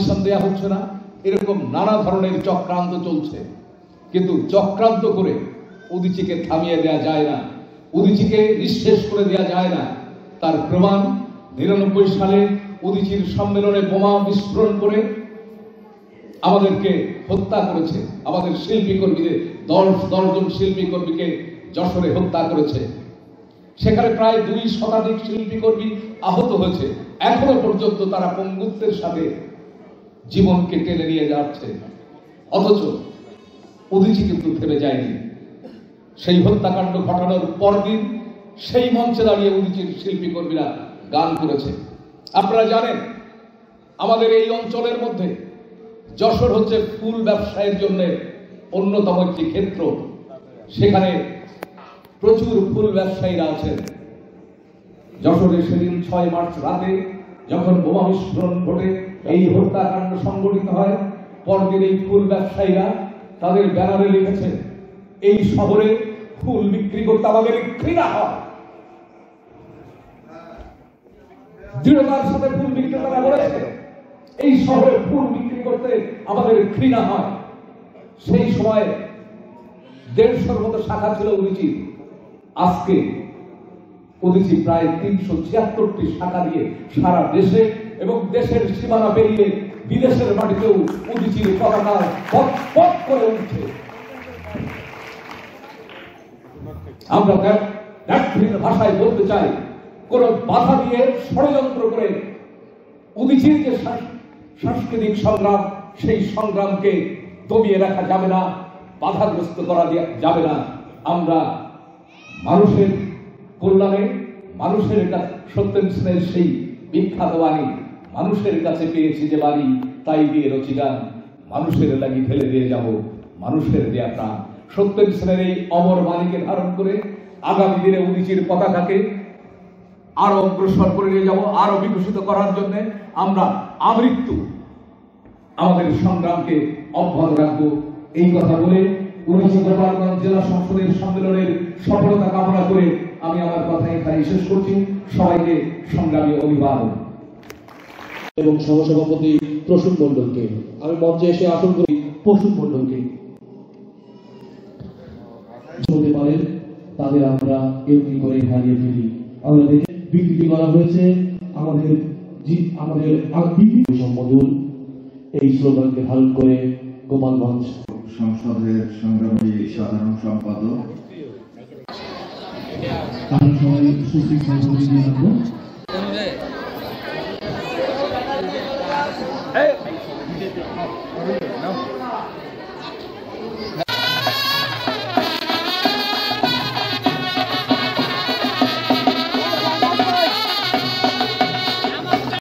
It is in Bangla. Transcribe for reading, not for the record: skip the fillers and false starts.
পারমিশন দেওয়া হচ্ছে না, এরকম নানা ধরনের চক্রান্ত চলছে। কিন্তু চক্রান্ত করে উদীচীকে থামিয়ে দেওয়া যায় না, উদীচীকে নিঃশেষ করে দেওয়া যায় না। তার প্রমাণ ৯৯ সালে উদীচীর সম্মেলনে বোমা বিস্ফোরণ করে আমাদেরকে হত্যা করেছে, আমাদের শিল্পী কর্মীদের ১০ জন শিল্পী কর্মীকে যশোরে হত্যা করেছে। সেখানে প্রায় ২ শতাধিক শিল্পী কর্মী আহত হয়েছে। এখনো পর্যন্ত তারা পঙ্গুত্বের সাথে জীবনকে টেনে নিয়ে যাচ্ছে, অথচ উদীচী কিন্তু থেমে যায়নি। সেই হত্যাকাণ্ড ঘটানোর পরদিন সেই মঞ্চে দাঁড়িয়ে উদীচীর শিল্পী কর্মীরা গান করেছে। আপনারা জানেন আমাদের এই অঞ্চলের মধ্যে যশোর হচ্ছে ফুল ব্যবসায়ের জন্য অন্যতম একটি ক্ষেত্র। সেখানে প্রচুর ফুল ব্যবসায়ীরা আছেন। যশোরে সেদিন ৬ মার্চ রাতে যখন বোমা বিস্ফোরণ ঘটে এই হত্যাকাণ্ড সংঘটিত হয়, পরদিন এই ফুল ব্যবসায়ীরা তাদের ব্যানারে লিখেছে, এই শহরে ফুল বিক্রি করতে আমাদের ঘৃণা হয়। দৃঢ়তার সাথে ফুল বিক্রেতারা বলেছে, এই শহরে ফুল বিক্রি করতে আমাদের ঘৃণা হয়। সেই সময় ১৫০র মতো শাখা ছিল উদীচী। আজকে উদীচী প্রায় ৩৭৬টি শাখা দিয়ে সারা দেশে এবং দেশের সীমানা পেরিয়ে বিদেশের মাটিতেও উদীচীর পতাকা পথ করে উঠছে। আমরা ভাষায় বলতে চাই, কোন বাধা দিয়ে ষড়যন্ত্র করে উদীচীর যে সাংস্কৃতিক সংগ্রাম, সেই সংগ্রামকে দমিয়ে রাখা যাবে না, বাধাগ্রস্ত করা যাবে না। আমরা মানুষের কল্যাণে, মানুষের কাছে সত্যেন সেনের সেই বিখ্যাত বাণী, মানুষের কাছে পেয়েছি যে বাড়ি তাই দিয়ে রচি গান, মানুষের লাগি ফেলে দিয়ে যাব মানুষের দেয়া প্রাণ। সত্যেন সেনের এই অমর বাণীকে ধারণ করে আগামী দিনে উদীচীর পতাকাকে আরো অগ্রসর করে নিয়ে যাব, আরো বিকশিত করার জন্য আমরা আমৃত্যু আমাদের সংগ্রামকে অব্যাহত রাখবো। এই কথা বলে উদীচী গোপালগঞ্জ জেলা সংসদের সম্মেলনের সফলতা কামনা করে আমি আমার কথা এখানে শেষ করছি। সবাইকে সংগ্রামী অভিবাদন। এবং সহসভাপতি প্রসূন মণ্ডলকে আমি মঞ্চে এসে আসন করি। প্রসূন মণ্ডলকে হতে পারেন, তাদের আমরা এমনি করে হারিয়ে ফেলি। আমাদের বিকৃতি করা হয়েছে আমাদের সম্বোধন, এই স্লোগানকে ধারণ করে গোপালগঞ্জ সংসদের সংগ্রামী সাধারণ সম্পাদক তারা সবাই উপস্থিত দিয়ে রাখবো।